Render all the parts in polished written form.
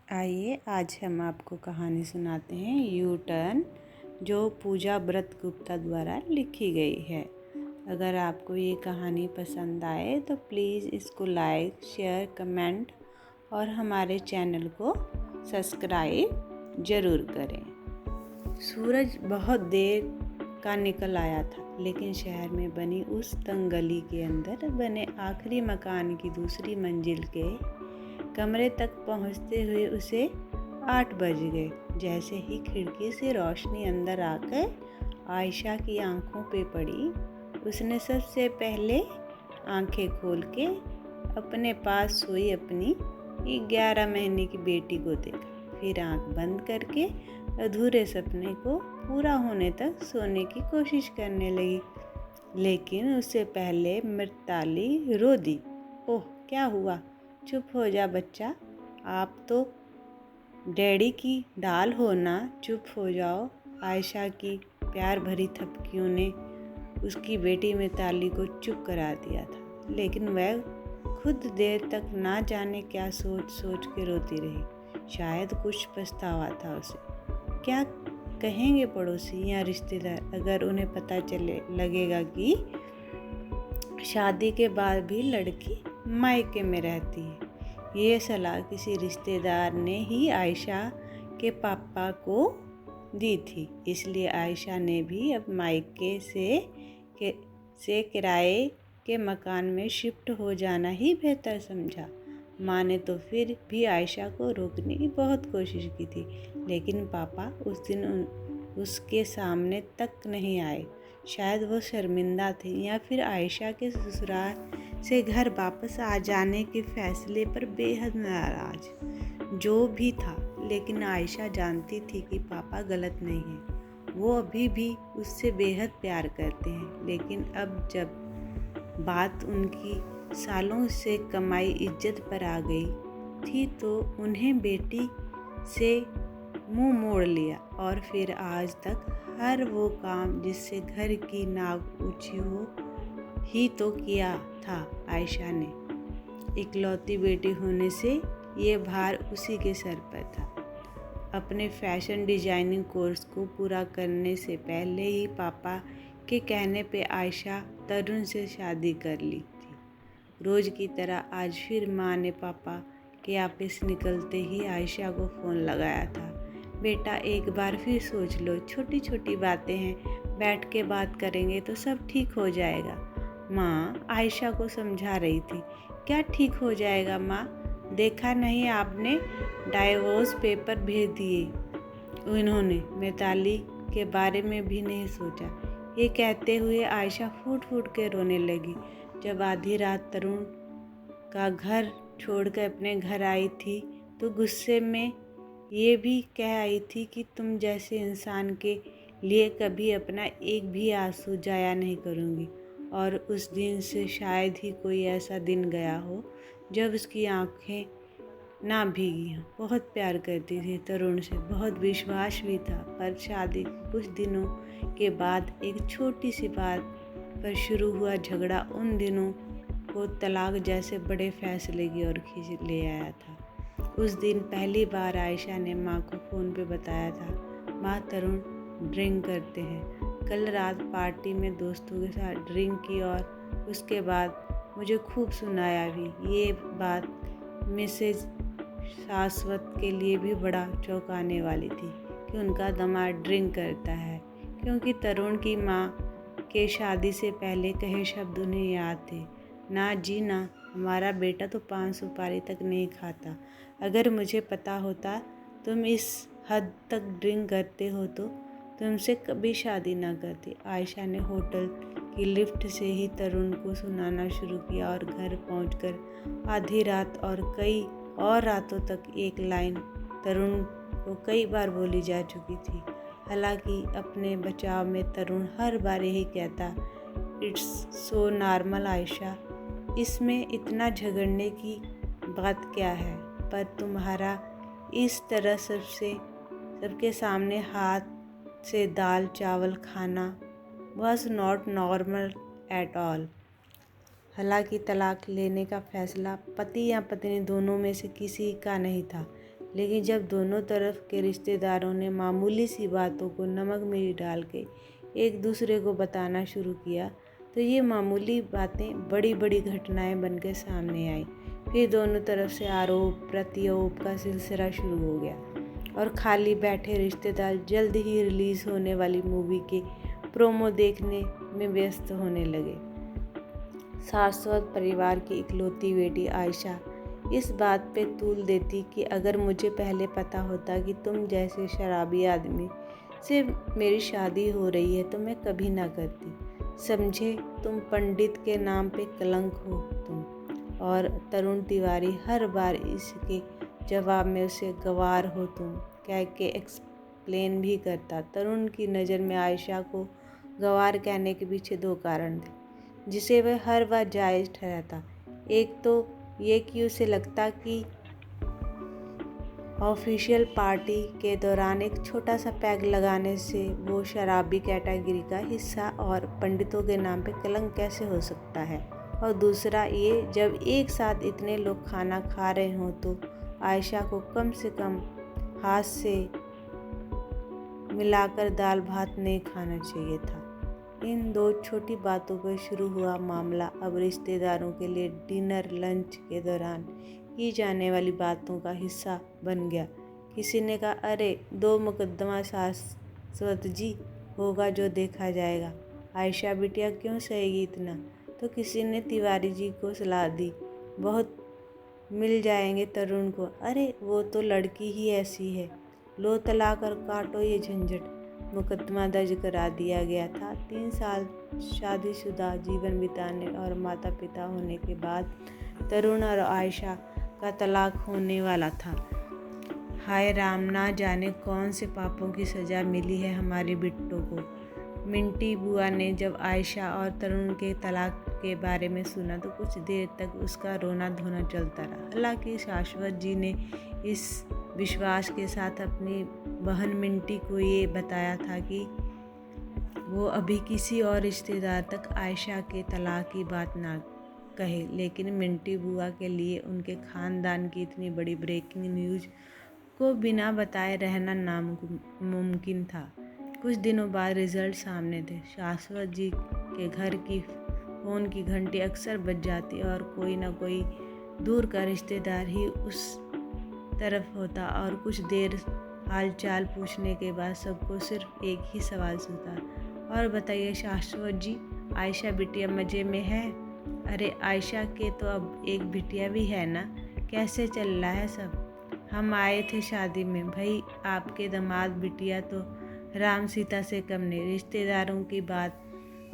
आइए आज हम आपको कहानी सुनाते हैं यू टर्न, जो पूजा व्रत गुप्ता द्वारा लिखी गई है। अगर आपको ये कहानी पसंद आए तो प्लीज़ इसको लाइक, शेयर, कमेंट और हमारे चैनल को सब्सक्राइब ज़रूर करें। सूरज बहुत देर का निकल आया था, लेकिन शहर में बनी उस तंग गली के अंदर बने आखिरी मकान की दूसरी मंजिल के कमरे तक पहुंचते हुए उसे 8 बज गए। जैसे ही खिड़की से रोशनी अंदर आकर आयशा की आंखों पे पड़ी, उसने सबसे पहले आंखें खोल के अपने पास सोई अपनी 11 महीने की बेटी को देखा। फिर आंख बंद करके अधूरे सपने को पूरा होने तक सोने की कोशिश करने लगी, लेकिन उससे पहले मिताली रो दी। ओह, क्या हुआ? चुप हो जा बच्चा, आप तो डैडी की दाल हो ना, चुप हो जाओ। आयशा की प्यार भरी थपकियों ने उसकी बेटी मिताली को चुप करा दिया था, लेकिन वह खुद देर तक ना जाने क्या सोच सोच के रोती रही। शायद कुछ पछतावा था उसे। क्या कहेंगे पड़ोसी या रिश्तेदार अगर उन्हें पता चले लगेगा कि शादी के बाद भी लड़की मायके में रहती है। ये सलाह किसी रिश्तेदार ने ही आयशा के पापा को दी थी, इसलिए आयशा ने भी अब मायके से किराए के मकान में शिफ्ट हो जाना ही बेहतर समझा। माँ ने तो फिर भी आयशा को रोकने की बहुत कोशिश की थी, लेकिन पापा उस दिन उसके सामने तक नहीं आए। शायद वो शर्मिंदा थे या फिर आयशा के ससुराल से घर वापस आ जाने के फैसले पर बेहद नाराज। जो भी था, लेकिन आयशा जानती थी कि पापा गलत नहीं है। वो अभी भी उससे बेहद प्यार करते हैं, लेकिन अब जब बात उनकी सालों से कमाई इज्जत पर आ गई थी तो उन्हें बेटी से मुंह मोड़ लिया। और फिर आज तक हर वो काम जिससे घर की नाक ऊंची हो ही तो किया था आयशा ने। इकलौती बेटी होने से ये भार उसी के सर पर था। अपने फैशन डिजाइनिंग कोर्स को पूरा करने से पहले ही पापा के कहने पे आयशा तरुण से शादी कर ली थी। रोज़ की तरह आज फिर माँ ने पापा के ऑफिस निकलते ही आयशा को फ़ोन लगाया था। बेटा, एक बार फिर सोच लो, छोटी छोटी बातें हैं, बैठ के बात करेंगे तो सब ठीक हो जाएगा। माँ आयशा को समझा रही थी। क्या ठीक हो जाएगा माँ? देखा नहीं आपने, डाइवोर्स पेपर भेज दिए उन्होंने। मिताली के बारे में भी नहीं सोचा। ये कहते हुए आयशा फूट फूट के रोने लगी। जब आधी रात तरुण का घर छोड़कर अपने घर आई थी तो गुस्से में ये भी कह आई थी कि तुम जैसे इंसान के लिए कभी अपना एक भी आंसू जाया नहीं करूँगी। और उस दिन से शायद ही कोई ऐसा दिन गया हो जब उसकी आंखें ना भीगी हों। बहुत प्यार करती थी तरुण से, बहुत विश्वास भी था, पर शादी के कुछ दिनों के बाद एक छोटी सी बात पर शुरू हुआ झगड़ा उन दिनों को तलाक जैसे बड़े फैसले की ओर खींच ले आया था। उस दिन पहली बार आयशा ने माँ को फ़ोन पे बताया था, माँ तरुण ड्रिंक करते हैं। कल रात पार्टी में दोस्तों के साथ ड्रिंक की और उसके बाद मुझे खूब सुनाया भी। ये बात मिसेज शाश्वत के लिए भी बड़ा चौंकाने वाली थी कि उनका दामाद ड्रिंक करता है, क्योंकि तरुण की माँ के शादी से पहले कहे शब्द उन्हें याद थे। ना जी ना, हमारा बेटा तो 5 सुपारी तक नहीं खाता। अगर मुझे पता होता तुम इस हद तक ड्रिंक करते हो तो तुमसे कभी शादी ना करती। आयशा ने होटल की लिफ्ट से ही तरुण को सुनाना शुरू किया और घर पहुंचकर आधी रात और कई और रातों तक एक लाइन तरुण को कई बार बोली जा चुकी थी। हालांकि अपने बचाव में तरुण हर बार यही कहता, इट्स सो नॉर्मल आयशा, इसमें इतना झगड़ने की बात क्या है? पर तुम्हारा इस तरह सबके सामने हाथ से दाल चावल खाना was not normal at all. हालांकि तलाक लेने का फैसला पति या पत्नी दोनों में से किसी का नहीं था, लेकिन जब दोनों तरफ के रिश्तेदारों ने मामूली सी बातों को नमक मिर्च डाल के एक दूसरे को बताना शुरू किया तो ये मामूली बातें बड़ी बड़ी घटनाएं बनकर सामने आई। फिर दोनों तरफ से आरोप प्रत्यारोप का सिलसिला शुरू हो गया और खाली बैठे रिश्तेदार जल्द ही रिलीज़ होने वाली मूवी के प्रोमो देखने में व्यस्त होने लगे। शाश्वत परिवार की इकलौती बेटी आयशा इस बात पे तूल देती कि अगर मुझे पहले पता होता कि तुम जैसे शराबी आदमी से मेरी शादी हो रही है तो मैं कभी ना करती। समझे, तुम पंडित के नाम पे कलंक हो तुम। और तरुण तिवारी हर बार इसके जवाब में उसे गवार हो तुम कह के एक्सप्लेन भी करता। तरुण की नज़र में आयशा को गवार कहने के पीछे दो कारण थे जिसे वह हर बार जायज़ ठहराता। एक तो ये कि उसे लगता कि ऑफिशियल पार्टी के दौरान एक छोटा सा पैग लगाने से वो शराबी कैटेगरी का हिस्सा और पंडितों के नाम पे कलंक कैसे हो सकता है। और दूसरा ये, जब एक साथ इतने लोग खाना खा रहे हों तो आयशा को कम से कम हाथ से मिलाकर दाल भात नहीं खाना चाहिए था। इन दो छोटी बातों पर शुरू हुआ मामला अब रिश्तेदारों के लिए डिनर लंच के दौरान की जाने वाली बातों का हिस्सा बन गया। किसी ने कहा, अरे 2 मुकदमा शाश्वत जी होगा जो देखा जाएगा। आयशा बिटिया क्यों सहेगी इतना। तो किसी ने तिवारी जी को सलाह दी, बहुत मिल जाएंगे तरुण को। अरे वो तो लड़की ही ऐसी है, लो तलाक और काटो ये झंझट। मुकदमा दर्ज करा दिया गया था। 3 साल शादीशुदा जीवन बिताने और माता पिता होने के बाद तरुण और आयशा का तलाक होने वाला था। हाय राम, ना जाने कौन से पापों की सज़ा मिली है हमारी बिट्टो को। मिंटी बुआ ने जब आयशा और तरुण के तलाक के बारे में सुना तो कुछ देर तक उसका रोना धोना चलता रहा। हालांकि शाश्वत जी ने इस विश्वास के साथ अपनी बहन मिंटी को ये बताया था कि वो अभी किसी और रिश्तेदार तक आयशा के तलाक की बात ना कहे, लेकिन मिंटी बुआ के लिए उनके ख़ानदान की इतनी बड़ी ब्रेकिंग न्यूज़ को बिना बताए रहना नामुमकिन था। कुछ दिनों बाद रिजल्ट सामने थे। शाश्वत जी के घर की फ़ोन की घंटी अक्सर बज जाती और कोई ना कोई दूर का रिश्तेदार ही उस तरफ होता और कुछ देर हालचाल पूछने के बाद सबको सिर्फ एक ही सवाल सुनता, और बताइए शाश्वत जी, आयशा बिटिया मज़े में है। अरे आयशा के तो अब एक बिटिया भी है ना, कैसे चल रहा है सब। हम आए थे शादी में, भाई आपके दामाद बिटिया तो राम सीता से कम नहीं। रिश्तेदारों की बात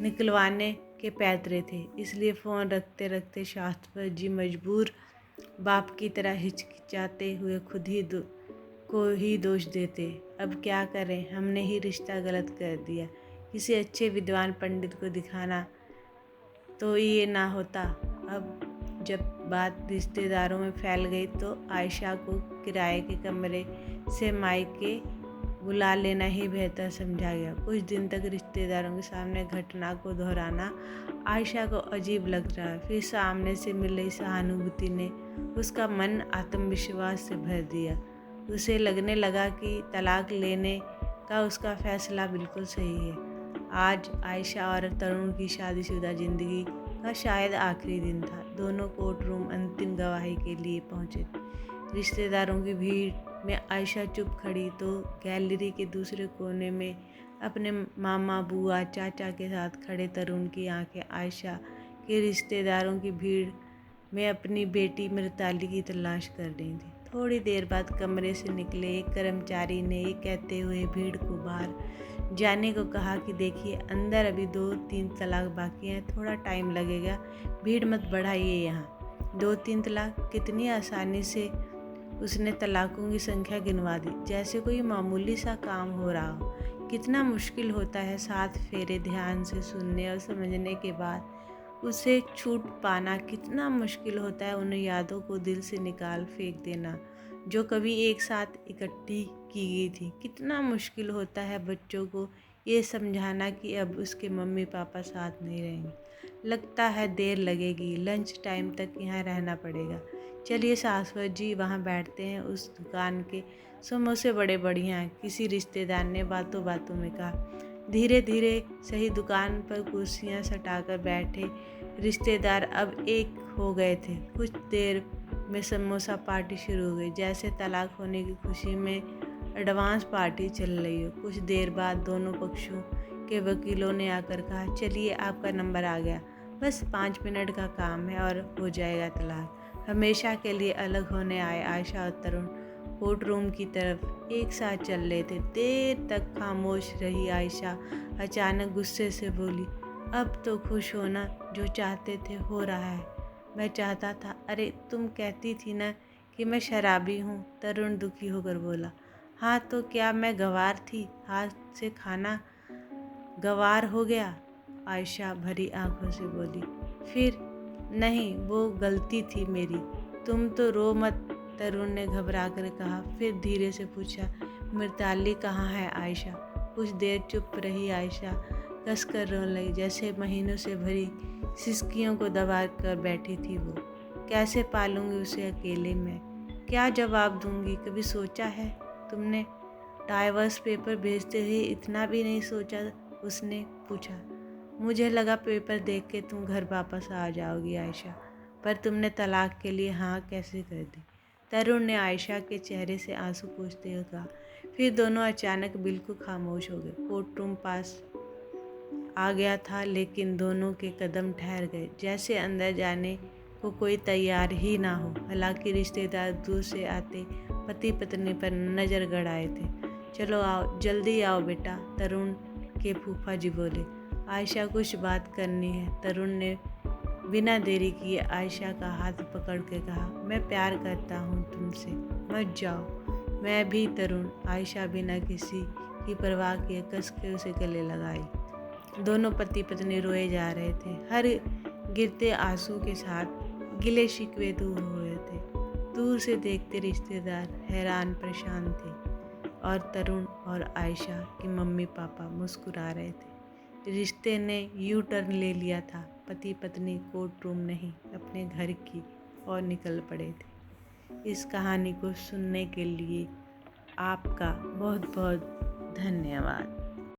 निकलवाने के पैतरे थे, इसलिए फ़ोन रखते रखते शाश्वत जी मजबूर बाप की तरह हिचकिचाते हुए खुद ही को ही दोष देते। अब क्या करें, हमने ही रिश्ता गलत कर दिया। किसी अच्छे विद्वान पंडित को दिखाना तो ये ना होता। अब जब बात रिश्तेदारों में फैल गई तो आयशा को किराए के कमरे से मायके बुला लेना ही बेहतर समझा गया। कुछ दिन तक रिश्तेदारों के सामने घटना को दोहराना आयशा को अजीब लग रहा। फिर सामने से मिल रही सहानुभूति ने उसका मन आत्मविश्वास से भर दिया। उसे लगने लगा कि तलाक लेने का उसका फैसला बिल्कुल सही है। आज आयशा और तरुण की शादीशुदा ज़िंदगी का शायद आखिरी दिन था। दोनों कोर्ट रूम अंतिम गवाही के लिए पहुंचे। रिश्तेदारों की भीड़ में आयशा चुप खड़ी तो गैलरी के दूसरे कोने में अपने मामा बुआ चाचा के साथ खड़े तरुण की आंखें आयशा के रिश्तेदारों की भीड़ में अपनी बेटी मृताली की तलाश कर रही थी। थोड़ी देर बाद कमरे से निकले एक कर्मचारी ने ये कहते हुए भीड़ को बाहर जाने को कहा कि देखिए, अंदर अभी 2-3 तलाक बाकी हैं, थोड़ा टाइम लगेगा, भीड़ मत बढ़ाइए। यहाँ 2-3 तलाक, कितनी आसानी से उसने तलाकों की संख्या गिनवा दी, जैसे कोई मामूली सा काम हो रहा हो। कितना मुश्किल होता है 7 फेरे ध्यान से सुनने और समझने के बाद उसे छूट पाना। कितना मुश्किल होता है उन यादों को दिल से निकाल फेंक देना जो कभी एक साथ इकट्ठी की गई थी। कितना मुश्किल होता है बच्चों को ये समझाना कि अब उसके मम्मी पापा साथ नहीं रहेंगे। लगता है देर लगेगी, लंच टाइम तक यहाँ रहना पड़ेगा। चलिए शाश्वत जी, वहाँ बैठते हैं। उस दुकान के समोसे बड़े बढ़िया हैं, किसी रिश्तेदार ने बातों बातों में कहा। धीरे धीरे सही दुकान पर कुर्सियाँ सटाकर बैठे रिश्तेदार अब एक हो गए थे। कुछ देर में समोसा पार्टी शुरू हो गई, जैसे तलाक होने की खुशी में एडवांस पार्टी चल रही हो। कुछ देर बाद दोनों पक्षों के वकीलों ने आकर कहा, चलिए आपका नंबर आ गया, बस 5 मिनट का काम है और हो जाएगा तलाक। हमेशा के लिए अलग होने आए आयशा और तरुण कोर्ट रूम की तरफ एक साथ चल रहे थे। देर तक खामोश रही आयशा अचानक गुस्से से बोली, अब तो खुश होना, जो चाहते थे हो रहा है। मैं चाहता था। अरे तुम कहती थी ना कि मैं शराबी हूँ, तरुण दुखी होकर बोला। हाँ तो क्या मैं गवार थी? हाथ से खाना गवार हो गया? आयशा भरी आंखों से बोली। फिर नहीं, वो गलती थी मेरी। तुम तो रो मत, तरुण ने घबरा कर कहा। फिर धीरे से पूछा, मिताली कहाँ है? आयशा कुछ देर चुप रही। आयशा कस कर रोने लगी, जैसे महीनों से भरी सिसकियों को दबा कर बैठी थी वो। कैसे पालूंगी उसे अकेले में? क्या जवाब दूंगी? कभी सोचा है तुमने? डाइवर्स पेपर भेजते हुए इतना भी नहीं सोचा? उसने पूछा। मुझे लगा पेपर देख के तुम घर वापस आ जाओगी आयशा, पर तुमने तलाक के लिए हाँ कैसे कर दी? तरुण ने आयशा के चेहरे से आंसू पोंछते हुए कहा। फिर दोनों अचानक बिल्कुल खामोश हो गए। कोर्ट रूम पास आ गया था, लेकिन दोनों के कदम ठहर गए, जैसे अंदर जाने को कोई तैयार ही ना हो। हालांकि रिश्तेदार दूर से आते पति पत्नी पर नज़र गड़ाए थे। चलो आओ, जल्दी आओ बेटा, तरुण के फूफा जी बोले। आयशा कुछ बात करनी है। तरुण ने बिना देरी किए आयशा का हाथ पकड़ के कहा, मैं प्यार करता हूँ तुमसे, मत जाओ। मैं भी तरुण। आयशा बिना किसी की परवाह किए कस के उसे गले लगाई। दोनों पति पत्नी रोए जा रहे थे, हर गिरते आंसू के साथ गिले शिकवे दूर हो रहे थे। दूर से देखते रिश्तेदार हैरान परेशान थे और तरुण और आयशा की मम्मी पापा मुस्कुरा रहे थे। रिश्ते ने यू टर्न ले लिया था। पति पत्नी कोर्ट रूम नहीं, अपने घर की ओर निकल पड़े थे। इस कहानी को सुनने के लिए आपका बहुत बहुत धन्यवाद।